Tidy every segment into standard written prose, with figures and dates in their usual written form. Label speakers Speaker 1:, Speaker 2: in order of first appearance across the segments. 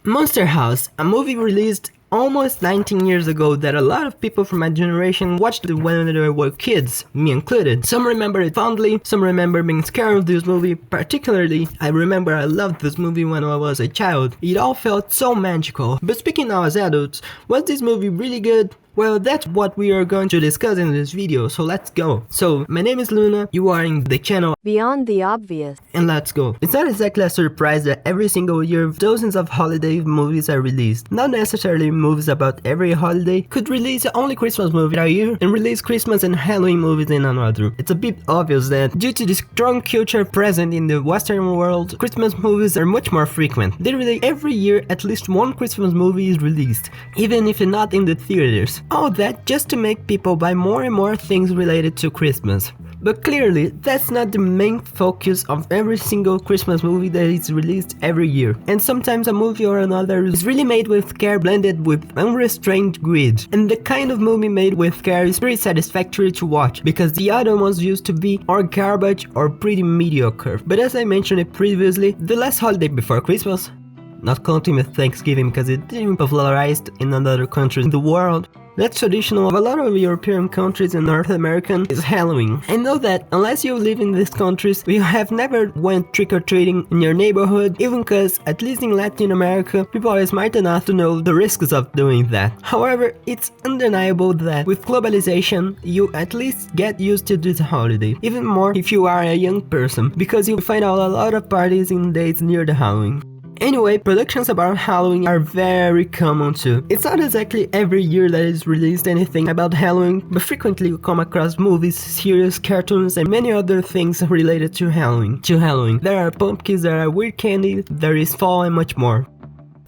Speaker 1: Monster House, a movie released almost 19 years ago that a lot of people from my generation watched it when they were kids, me included. Some remember it fondly, some remember being scared of this movie. Particularly, I remember I loved this movie when I was a child. It all felt so magical. But speaking now as adults, was this movie really good? Well, that's what we are going to discuss in this video, so let's go. So, my name is Luna, you are in the channel
Speaker 2: Beyond the Obvious.
Speaker 1: And let's go. It's not exactly a surprise that every single year dozens of holiday movies are released. Not necessarily movies about every holiday, could release only Christmas movie a year and release Christmas and Halloween movies in another. It's a bit obvious that due to the strong culture present in the Western world, Christmas movies are much more frequent. Literally every year at least one Christmas movie is released, even if not in the theaters. All that just to make people buy more and more things related to Christmas. But clearly, that's not the main focus of every single Christmas movie that is released every year. And sometimes a movie or another is really made with care blended with unrestrained greed. And the kind of movie made with care is pretty satisfactory to watch, because the other ones used to be or garbage or pretty mediocre. But as I mentioned it previously, the last holiday before Christmas, not counting with Thanksgiving because it didn't popularized in other countries in the world, that's traditional of a lot of European countries and North American is Halloween. I know that unless you live in these countries, you have never went trick-or-treating in your neighborhood, even cause, at least in Latin America, people are smart enough to know the risks of doing that. However, it's undeniable that with globalization, you at least get used to this holiday, even more if you are a young person, because you find out a lot of parties in days near the Halloween. Anyway, productions about Halloween are very common too. It's not exactly every year that is released anything about Halloween, but frequently you come across movies, series, cartoons, and many other things related to Halloween. There are pumpkins, there are weird candy, there is fall and much more.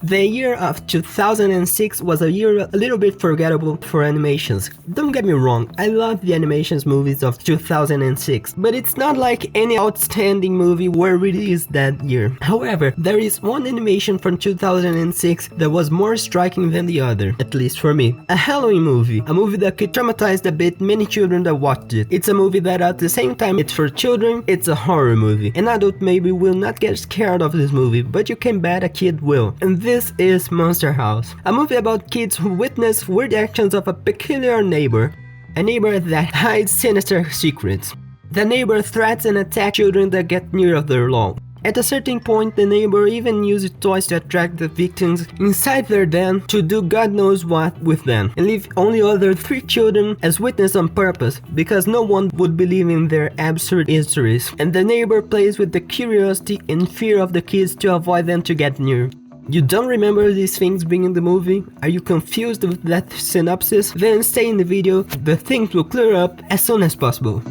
Speaker 1: The year of 2006 was a year a little bit forgettable for animations. Don't get me wrong, I love the animations movies of 2006, but it's not like any outstanding movie were released that year. However, there is one animation from 2006 that was more striking than the other, at least for me. A Halloween movie, a movie that could traumatize a bit many children that watched it. It's a movie that at the same time it's for children, it's a horror movie. An adult maybe will not get scared of this movie, but you can bet a kid will. And this is Monster House, a movie about kids who witness weird actions of a peculiar neighbor, a neighbor that hides sinister secrets. The neighbor threats and attacks children that get near their lawn. At a certain point, the neighbor even uses toys to attract the victims inside their den to do God knows what with them, and leave only other 3 children as witness on purpose, because no one would believe in their absurd histories, and the neighbor plays with the curiosity and fear of the kids to avoid them to get near. You don't remember these things being in the movie? Are you confused with that synopsis? Then stay in the video, the things will clear up as soon as possible.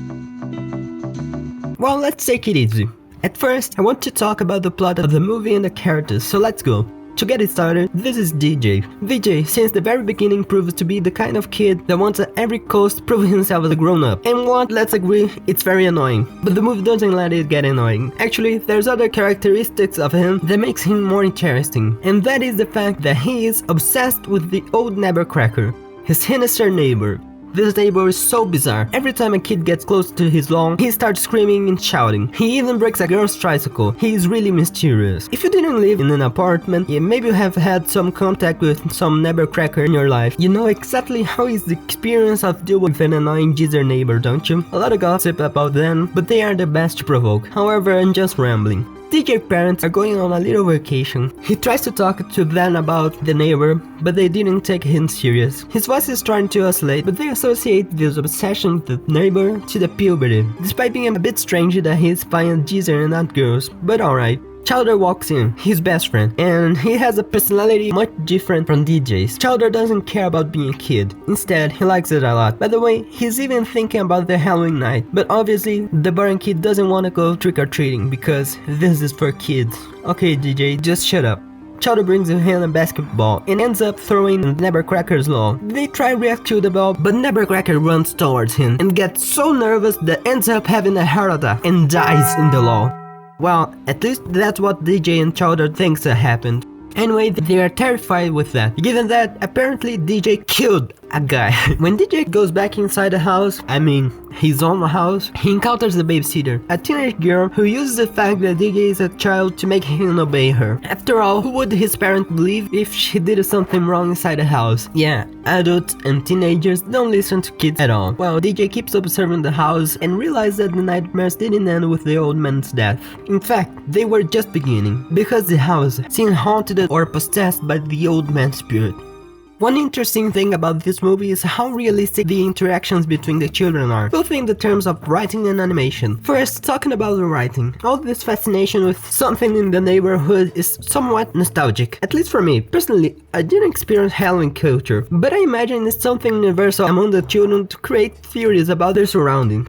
Speaker 1: Well, let's take it easy. At first, I want to talk about the plot of the movie and the characters, so let's go. To get it started, this is DJ. DJ, since the very beginning, proves to be the kind of kid that wants at every cost prove himself as a grown-up. And what, let's agree, it's very annoying. But the movie doesn't let it get annoying. Actually, there's other characteristics of him that makes him more interesting. And that is the fact that he is obsessed with the old Neighbor, his sinister neighbor. This neighbor is so bizarre. Every time a kid gets close to his lawn, he starts screaming and shouting. He even breaks a girl's tricycle. He is really mysterious. If you didn't live in an apartment, maybe you have had some contact with some neighbor in your life. You know exactly how is the experience of dealing with an annoying geezer neighbor, don't you? A lot of gossip about them, but they are the best to provoke. However, I'm just rambling. DJ's parents are going on a little vacation. He tries to talk to them about the neighbor, but they didn't take him serious. His voice is trying to oscillate, but they associate this obsession with the neighbor to the puberty, despite being a bit strange that he's finding geezer and not girls, but alright. Chowder walks in, his best friend, and he has a personality much different from DJ's. Chowder doesn't care about being a kid. Instead, he likes it a lot. By the way, he's even thinking about the Halloween night. But obviously, the boring kid doesn't want to go trick-or-treating because this is for kids. Okay, DJ, just shut up. Chowder brings him a basketball and ends up throwing Neighbor's lawn. They try to react to the ball, but Neighbor runs towards him and gets so nervous that ends up having a heart attack and dies in the lawn. Well, at least that's what DJ and Chowder thinks that happened. Anyway, they are terrified with that, given that apparently DJ killed a guy. When DJ goes back inside the house, I mean his own house, he encounters the babysitter, a teenage girl who uses the fact that DJ is a child to make him obey her. After all, who would his parent believe if she did something wrong inside the house? Yeah, adults and teenagers don't listen to kids at all. Well, DJ keeps observing the house and realizes that the nightmares didn't end with the old man's death. In fact, they were just beginning, because the house seemed haunted or possessed by the old man's spirit. One interesting thing about this movie is how realistic the interactions between the children are, both in the terms of writing and animation. First, talking about the writing, all this fascination with something in the neighborhood is somewhat nostalgic, at least for me. Personally, I didn't experience Halloween culture, but I imagine it's something universal among the children to create theories about their surroundings.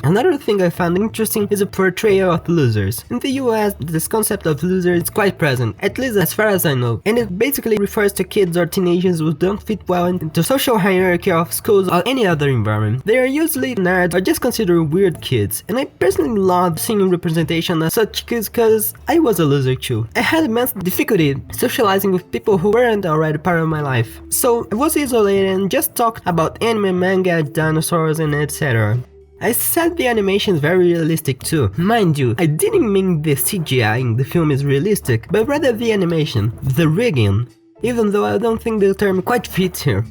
Speaker 1: Another thing I found interesting is the portrayal of losers. In the US, this concept of loser is quite present, at least as far as I know, and it basically refers to kids or teenagers who don't fit well into the social hierarchy of schools or any other environment. They are usually nerds or just considered weird kids, and I personally love seeing representation of such kids because I was a loser too. I had immense difficulty socializing with people who weren't already part of my life, so I was isolated and just talked about anime, manga, dinosaurs, and etc. I said the animation is very realistic too. Mind you, I didn't mean the CGI in the film is realistic, but rather the animation, the rigging, even though I don't think the term quite fits here.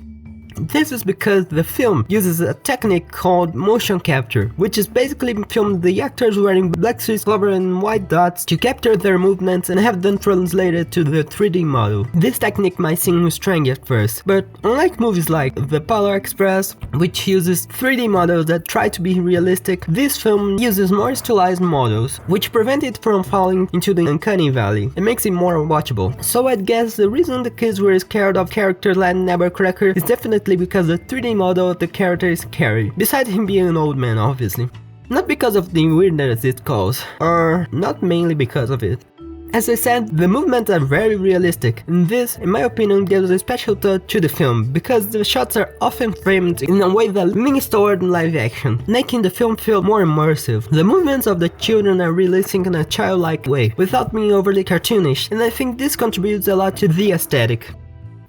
Speaker 1: This is because the film uses a technique called motion capture, which is basically filming the actors wearing black suits covered in white dots to capture their movements and have them translated to the 3D model. This technique might seem strange at first, but unlike movies like The Polar Express, which uses 3D models that try to be realistic, this film uses more stylized models, which prevent it from falling into the uncanny valley and makes it more watchable. So I'd guess the reason the kids were scared of character like Nevercracker is definitely because the 3D model of the character is scary, besides him being an old man obviously. Not because of the weirdness it caused, or not mainly because of it. As I said, the movements are very realistic, and this, in my opinion, gives a special touch to the film, because the shots are often framed in a way that leans toward live action, making the film feel more immersive. The movements of the children are realistic in a childlike way, without being overly cartoonish, and I think this contributes a lot to the aesthetic.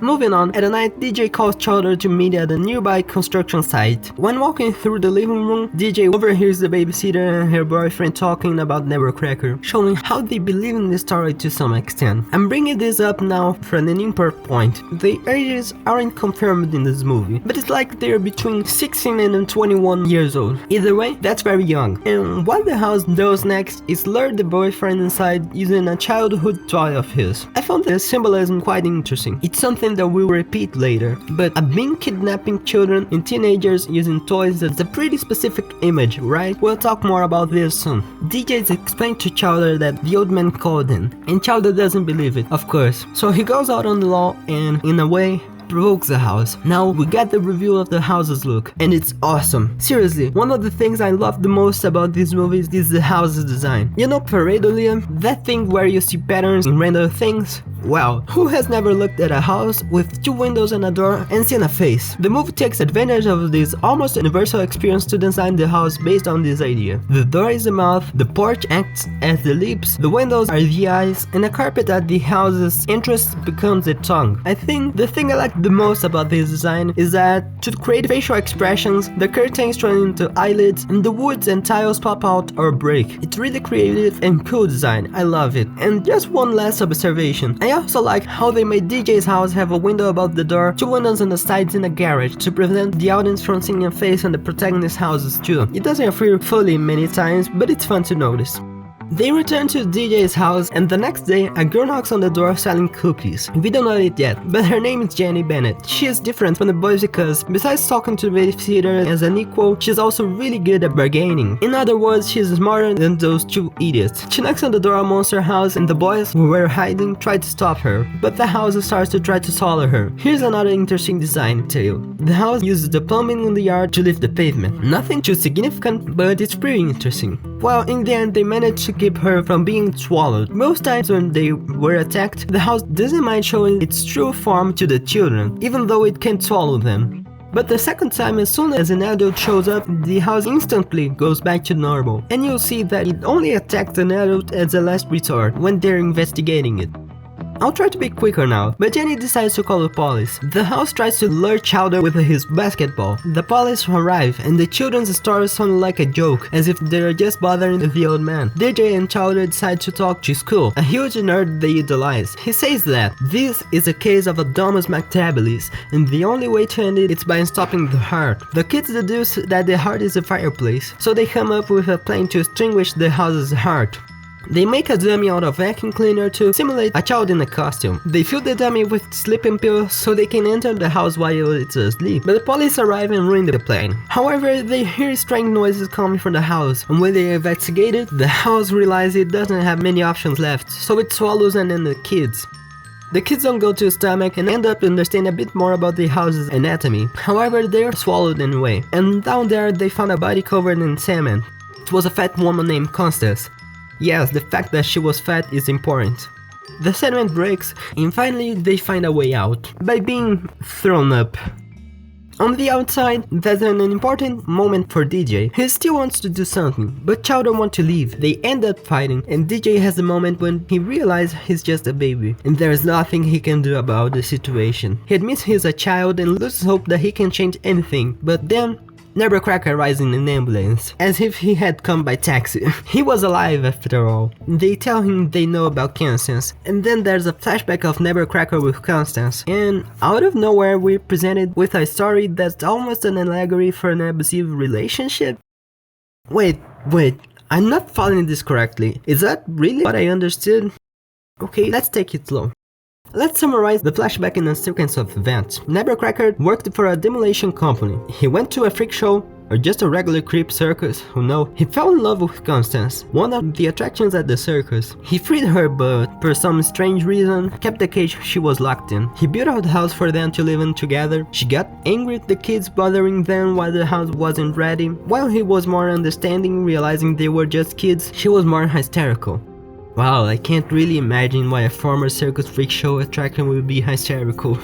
Speaker 1: Moving on, at a night, DJ calls Chowder to meet at a nearby construction site. When walking through the living room, DJ overhears the babysitter and her boyfriend talking about Nevercracker, showing how they believe in the story to some extent. I'm bringing this up now from an important point. The ages aren't confirmed in this movie, but it's like they're between 16 and 21 years old. Either way, that's very young. And what the house does next is lure the boyfriend inside using a childhood toy of his. I found the symbolism quite interesting. It's something that we'll repeat later, but I've been kidnapping children and teenagers using toys that's a pretty specific image, right? We'll talk more about this soon. DJs explained to Chowder that the old man called him, and Chowder doesn't believe it, of course. So he goes out on the lawn and, in a way, provokes the house. Now we get the review of the house's look, and it's awesome. Seriously, one of the things I love the most about these movies is the house's design. You know pareidolia? That thing where you see patterns in random things? Well, who has never looked at a house with 2 windows and a door and seen a face? The movie takes advantage of this almost universal experience to design the house based on this idea. The door is the mouth, the porch acts as the lips, the windows are the eyes, and the carpet at the house's entrance becomes the tongue. I think the thing I like the most about this design is that to create facial expressions, the curtains turn into eyelids and the woods and tiles pop out or break. It's really creative and cool design, I love it. And just one last observation, I also like how they made DJ's house have a window above the door, 2 windows on the sides in a garage to prevent the audience from seeing a face on the protagonist's houses too. It doesn't appear fully many times, but it's fun to notice. They return to DJ's house, and the next day, a girl knocks on the door selling cookies. We don't know it yet, but her name is Jenny Bennett. She is different from the boys because, besides talking to the babysitter as an equal, she's also really good at bargaining. In other words, she's smarter than those 2 idiots. She knocks on the door of Monster House, and the boys, who were hiding, try to stop her, but the house starts to try to swallow her. Here's another interesting design detail. The house uses the plumbing in the yard to lift the pavement. Nothing too significant, but it's pretty interesting. Well, in the end, they managed to keep her from being swallowed. Most times when they were attacked, the house doesn't mind showing its true form to the children, even though it can't swallow them. But the second time, as soon as an adult shows up, the house instantly goes back to normal, and you'll see that it only attacks an adult as a last resort when they're investigating it. I'll try to be quicker now, but Jenny decides to call the police. The house tries to lure Chowder with his basketball. The police arrive, and the children's story sounds like a joke, as if they're just bothering the old man. DJ and Chowder decide to talk to Skull, a huge nerd they idolize. He says that this is a case of a Domus Mactabilis, and the only way to end it is by stopping the heart. The kids deduce that the heart is a fireplace, so they come up with a plan to extinguish the house's heart. They make a dummy out of vacuum cleaner to simulate a child in a costume. They fill the dummy with sleeping pills so they can enter the house while it's asleep, but the police arrive and ruin the plan. However, they hear strange noises coming from the house, and when they investigate it, the house realizes it doesn't have many options left, so it swallows and then the kids. The kids don't go to his stomach and end up understanding a bit more about the house's anatomy. However, they are swallowed anyway, and down there they found a body covered in cement. It was a fat woman named Constance. Yes, the fact that she was fat is important. The cement breaks, and finally they find a way out, by being thrown up. On the outside, there's an important moment for DJ. He still wants to do something, but Chowder wants to leave. They end up fighting, and DJ has a moment when he realizes he's just a baby, and there's nothing he can do about the situation. He admits he's a child and loses hope that he can change anything, but then Nevercracker arrives in an ambulance, as if he had come by taxi. He was alive after all. They tell him they know about Constance, and then there's a flashback of Nevercracker with Constance, and out of nowhere we're presented with a story that's almost an allegory for an abusive relationship. Wait, I'm not following this correctly. Is that really what I understood? Okay, let's take it slow. Let's summarize the flashback in a sequence of events. Nevercracker worked for a demolition company. He went to a freak show, or just a regular creep circus, who knows. He fell in love with Constance, one of the attractions at the circus. He freed her, but for some strange reason, kept the cage she was locked in. He built a house for them to live in together. She got angry at the kids bothering them while the house wasn't ready. While he was more understanding, realizing they were just kids, she was more hysterical. Wow, I can't really imagine why a former circus freak show attraction would be hysterical.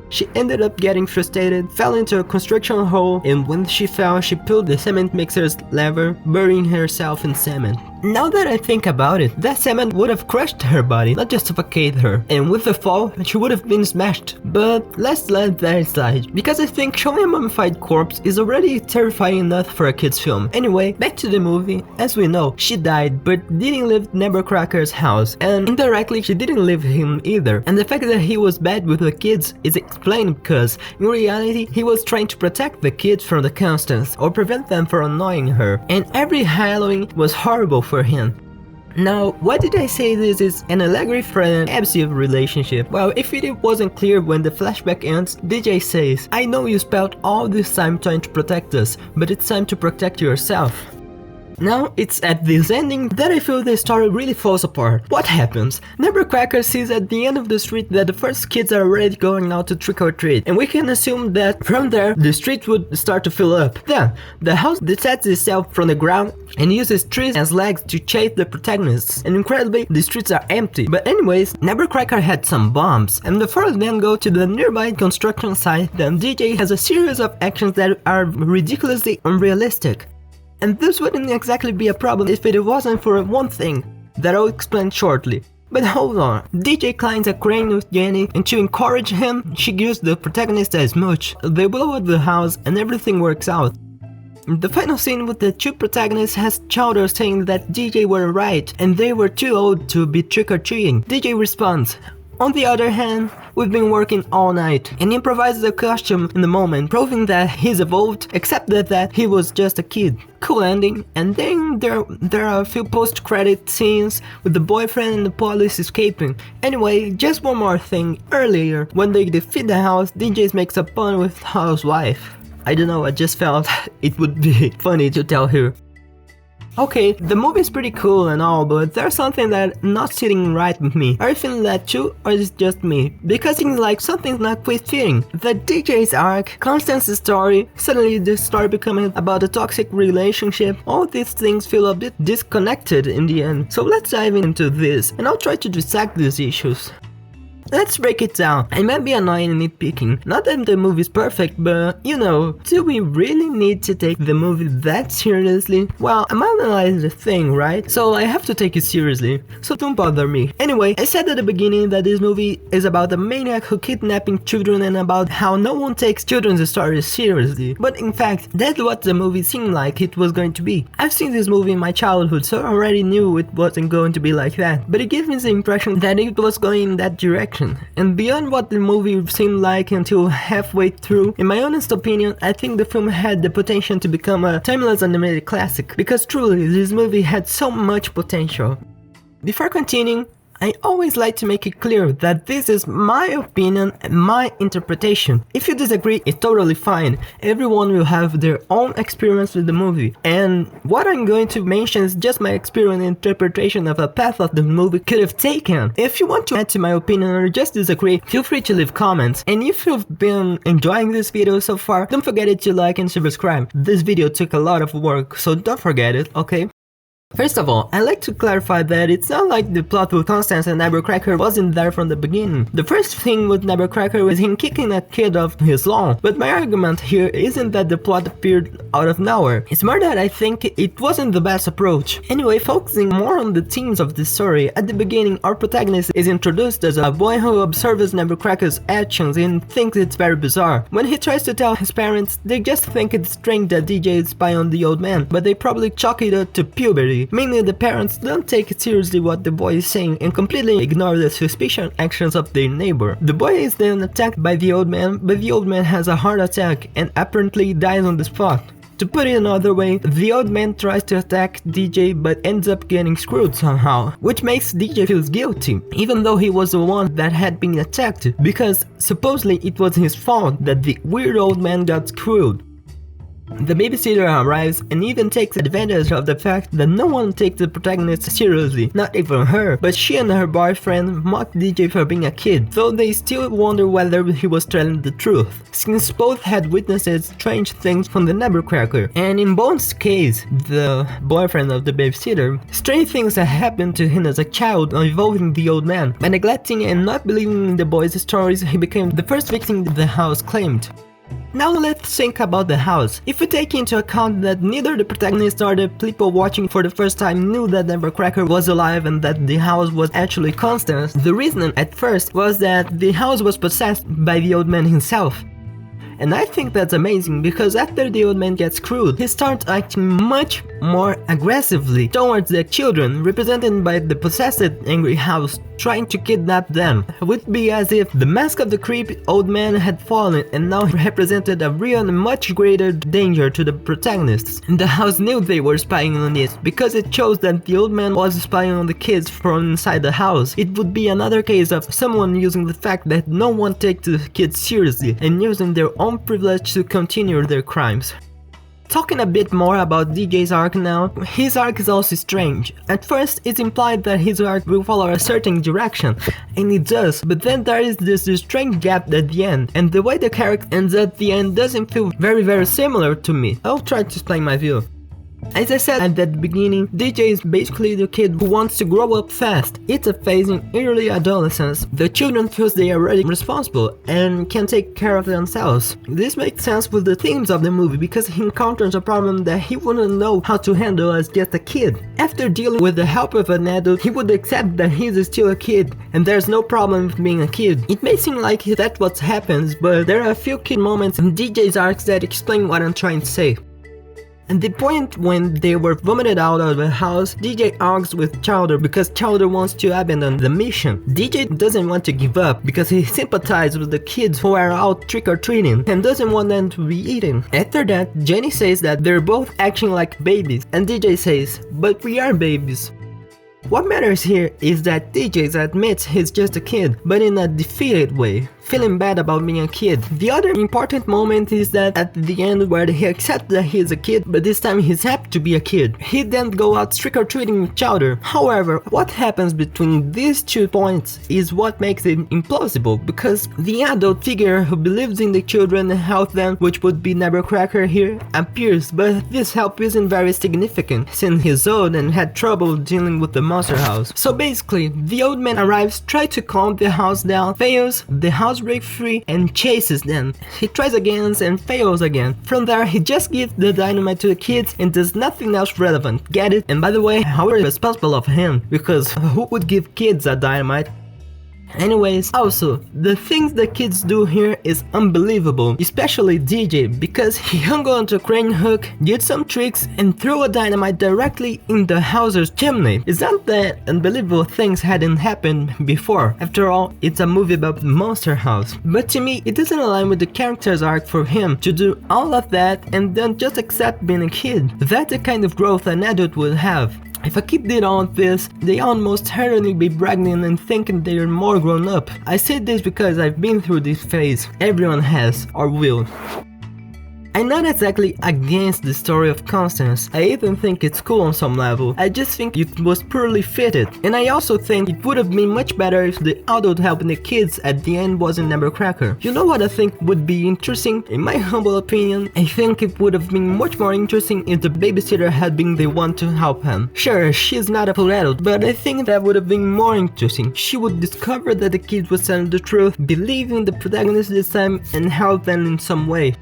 Speaker 1: She ended up getting frustrated, fell into a construction hole, and when she fell, she pulled the cement mixer's lever, burying herself in cement. Now that I think about it, that cement would have crushed her body, not just suffocate her, and with the fall, she would have been smashed. But let's let that slide, because I think showing a mummified corpse is already terrifying enough for a kid's film. Anyway, back to the movie. As we know, she died, but didn't leave Nevercracker's house, and indirectly she didn't leave him either. And the fact that he was bad with the kids is explained because, in reality, he was trying to protect the kids from the Constance, or prevent them from annoying her, and every Halloween was horrible for him. Now, why did I say this is an allegory for an abusive relationship? Well, if it wasn't clear when the flashback ends, DJ says, "I know you spent all this time trying to protect us, but it's time to protect yourself." Now, it's at this ending that I feel the story really falls apart. What happens? Nevercracker sees at the end of the street that the first kids are already going out to trick or treat, and we can assume that from there, the street would start to fill up. Then, the house detaches itself from the ground and uses trees as legs to chase the protagonists, and incredibly, the streets are empty. But anyways, Nevercracker had some bombs, and the four of them go to the nearby construction site. Then DJ has a series of actions that are ridiculously unrealistic. And this wouldn't exactly be a problem if it wasn't for one thing that I'll explain shortly. But hold on, DJ climbs a crane with Jenny, and to encourage him, she gives the protagonist a smooch. They blow up the house and everything works out. The final scene with the two protagonists has Chowder saying that DJ were right and they were too old to be trick-or-treating. DJ responds, "On the other hand, we've been working all night," and improvises a costume in the moment, proving that he's evolved, except that he was just a kid. Cool ending. And then there are a few post-credit scenes with the boyfriend and the police escaping. Anyway, just one more thing. Earlier, when they defeat the house, DJ makes a pun with housewife. I don't know, I just felt it would be funny to tell her. Okay, the movie is pretty cool and all, but there's something that's not sitting right with me. Are you feeling that too, or is it just me? Because it's like something's not quite fitting. The DJ's arc, Constance's story, suddenly the story becoming about a toxic relationship, all these things feel a bit disconnected in the end. So let's dive into this, and I'll try to dissect these issues. Let's break it down. I might be annoying and nitpicking. Not that the movie is perfect, but you know, do we really need to take the movie that seriously? Well, I'm analyzing the thing, right? So I have to take it seriously. So don't bother me. Anyway, I said at the beginning that this movie is about a maniac who kidnapping children and about how no one takes children's stories seriously. But in fact, that's what the movie seemed like it was going to be. I've seen this movie in my childhood, so I already knew it wasn't going to be like that. But it gave me the impression that it was going in that direction. And beyond what the movie seemed like until halfway through, in my honest opinion, I think the film had the potential to become a timeless animated classic, because truly, this movie had so much potential. Before continuing, I always like to make it clear that this is my opinion and my interpretation. If you disagree, it's totally fine. Everyone will have their own experience with the movie. And what I'm going to mention is just my experience and interpretation of a path that the movie could have taken. If you want to add to my opinion or just disagree, feel free to leave comments. And if you've been enjoying this video so far, don't forget to like and subscribe. This video took a lot of work, so don't forget it, okay? First of all, I like to clarify that it's not like the plot with Constance and Nutcracker wasn't there from the beginning. The first thing with Nutcracker was him kicking a kid off his lawn, but my argument here isn't that the plot appeared out of nowhere. It's more that I think it wasn't the best approach. Anyway, focusing more on the themes of this story, at the beginning our protagonist is introduced as a boy who observes Nutcracker's actions and thinks it's very bizarre. When he tries to tell his parents, they just think it's strange that DJ is spying on the old man, but they probably chalk it up to puberty. Mainly the parents don't take it seriously what the boy is saying and completely ignore the suspicious actions of their neighbor. The boy is then attacked by the old man, but the old man has a heart attack and apparently dies on the spot. To put it another way, the old man tries to attack DJ but ends up getting screwed somehow, which makes DJ feel guilty, even though he was the one that had been attacked, because supposedly it was his fault that the weird old man got screwed. The babysitter arrives and even takes advantage of the fact that no one takes the protagonist seriously, not even her, but she and her boyfriend mock DJ for being a kid, though they still wonder whether he was telling the truth, since both had witnessed strange things from the Nutcracker. And in Bones' case, the boyfriend of the babysitter, strange things that happened to him as a child involving the old man. By neglecting and not believing in the boy's stories, he became the first victim the house claimed. Now let's think about the house. If we take into account that neither the protagonist nor the people watching for the first time knew that Nutcracker was alive and that the house was actually Constance, the reason at first was that the house was possessed by the old man himself. And I think that's amazing, because after the old man gets screwed, he starts acting much more aggressively towards the children, represented by the possessed angry house trying to kidnap them. It would be as if the mask of the creepy old man had fallen and now represented a real and much greater danger to the protagonists. And the house knew they were spying on it, because it shows that the old man was spying on the kids from inside the house. It would be another case of someone using the fact that no one takes the kids seriously and using their own privilege to continue their crimes. Talking a bit more about DJ's arc now, his arc is also strange. At first, it's implied that his arc will follow a certain direction, and it does, but then there is this strange gap at the end, and the way the character ends at the end doesn't feel very similar to me. I'll try to explain my view. As I said at the beginning, DJ is basically the kid who wants to grow up fast. It's a phase in early adolescence. The children feel they are already responsible and can take care of themselves. This makes sense with the themes of the movie, because he encounters a problem that he wouldn't know how to handle as just a kid. After dealing with the help of an adult, he would accept that he's still a kid and there's no problem with being a kid. It may seem like that's what happens, but there are a few key moments in DJ's arcs that explain what I'm trying to say. At the point when they were vomited out of the house, DJ argues with Chowder because Chowder wants to abandon the mission. DJ doesn't want to give up because he sympathizes with the kids who are out trick-or-treating and doesn't want them to be eaten. After that, Jenny says that they're both acting like babies, and DJ says, "But we are babies." What matters here is that DJ admits he's just a kid, but in a defeated way, feeling bad about being a kid. The other important moment is that at the end where he accepts that he is a kid, but this time he's happy to be a kid. He then go out trick-or-treating with Chowder. However, what happens between these 2 points is what makes it implausible, because the adult figure who believes in the children and helps them, which would be Nutcracker here, appears, but this help isn't very significant, since he's old and had trouble dealing with the monster house. So basically, the old man arrives, tries to calm the house down, fails, the house breaks free and chases them. He tries again and fails again. From there, he just gives the dynamite to the kids and does nothing else relevant. Get it? And by the way, how irresponsible of him, because who would give kids a dynamite? Anyways, also, the things the kids do here is unbelievable, especially DJ, because he hung on to a crane hook, did some tricks, and threw a dynamite directly in the house's chimney. Isn't that unbelievable? Things hadn't happened before? After all, it's a movie about Monster House. But to me, it doesn't align with the character's arc for him to do all of that and then just accept being a kid. That's the kind of growth an adult would have. If a kid did all of this, they almost certainly be bragging and thinking they're more grown up. I say this because I've been through this phase. Everyone has, or will. I'm not exactly against the story of Constance. I even think it's cool on some level. I just think it was poorly fitted. And I also think it would have been much better if the adult helping the kids at the end wasn't Nevercracker. You know what I think would be interesting? In my humble opinion, I think it would have been much more interesting if the babysitter had been the one to help him. Sure, she's not a full adult, but I think that would have been more interesting. She would discover that the kid was telling the truth, believe in the protagonist this time, and help them in some way.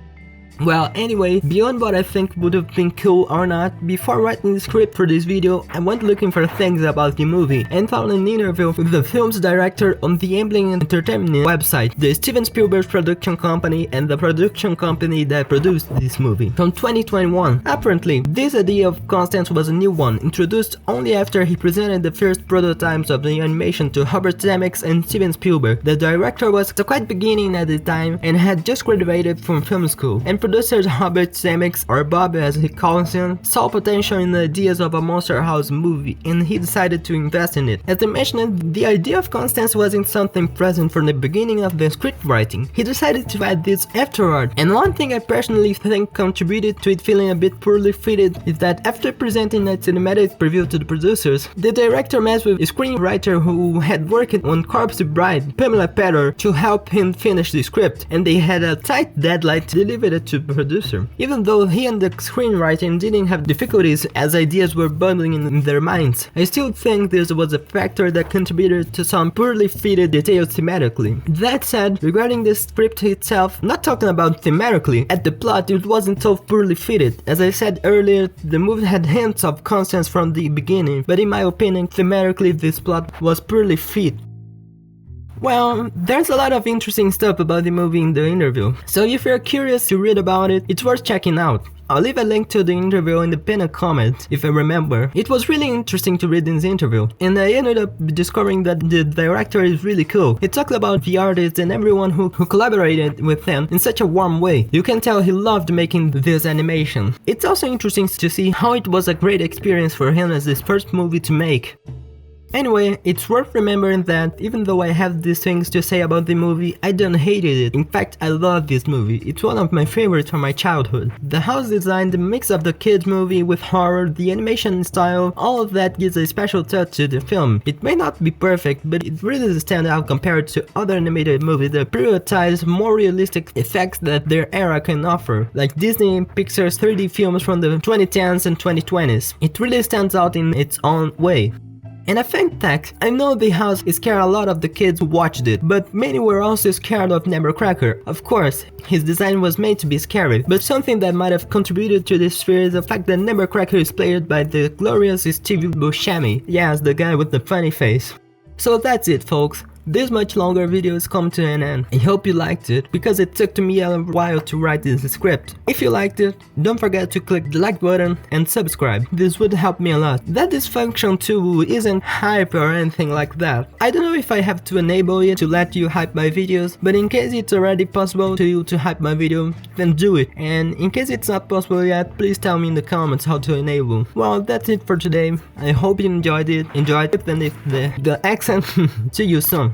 Speaker 1: Well, anyway, beyond what I think would have been cool or not, before writing the script for this video, I went looking for things about the movie and found an interview with the film's director on the Amblin Entertainment website, the Steven Spielberg production company and the production company that produced this movie, from 2021. Apparently, this idea of Constance was a new one, introduced only after he presented the first prototypes of the animation to Robert Zemeckis and Steven Spielberg. The director was quite beginning at the time and had just graduated from film school, and producer Robert Zemeckis, or Bob as he calls him, saw potential in the ideas of a Monster House movie and he decided to invest in it. As I mentioned, the idea of Constance wasn't something present from the beginning of the script writing. He decided to add this afterward, and one thing I personally think contributed to it feeling a bit poorly fitted is that after presenting a cinematic preview to the producers, the director met with a screenwriter who had worked on Corpse Bride, Pamela Patter, to help him finish the script, and they had a tight deadline to deliver it to the producer. Even though he and the screenwriting didn't have difficulties as ideas were bundling in their minds, I still think this was a factor that contributed to some poorly fitted details thematically. That said, regarding the script itself, not talking about thematically, at the plot it wasn't so poorly fitted. As I said earlier, the movie had hints of Constance from the beginning, but in my opinion, thematically this plot was poorly fit. Well, there's a lot of interesting stuff about the movie in the interview, so if you're curious to read about it, it's worth checking out. I'll leave a link to the interview in the pinned comment, if I remember. It was really interesting to read this interview, and I ended up discovering that the director is really cool. He talked about the artists and everyone who collaborated with him in such a warm way. You can tell he loved making this animation. It's also interesting to see how it was a great experience for him as his first movie to make. Anyway, it's worth remembering that even though I have these things to say about the movie, I don't hate it. In fact, I love this movie. It's one of my favorites from my childhood. The house design, the mix of the kids movie with horror, the animation style, all of that gives a special touch to the film. It may not be perfect, but it really stands out compared to other animated movies that prioritize more realistic effects that their era can offer, like Disney and Pixar's 3D films from the 2010s and 2020s. It really stands out in its own way. And a fun fact, I know the house scared a lot of the kids who watched it, but many were also scared of Nevercracker. Of course, his design was made to be scary, but something that might have contributed to this fear is the fact that Nevercracker is played by the glorious Steve Buscemi. Yes, the guy with the funny face. So that's it, folks. This much longer videos come to an end. I hope you liked it, because it took me a while to write this script. If you liked it, don't forget to click the like button and subscribe. This would help me a lot. That dysfunction too isn't hype or anything like that. I don't know if I have to enable it to let you hype my videos, but in case it's already possible to you to hype my video, then do it. And in case it's not possible yet, please tell me in the comments how to enable. Well, that's it for today. I hope you enjoyed it, and if the accent. See you soon.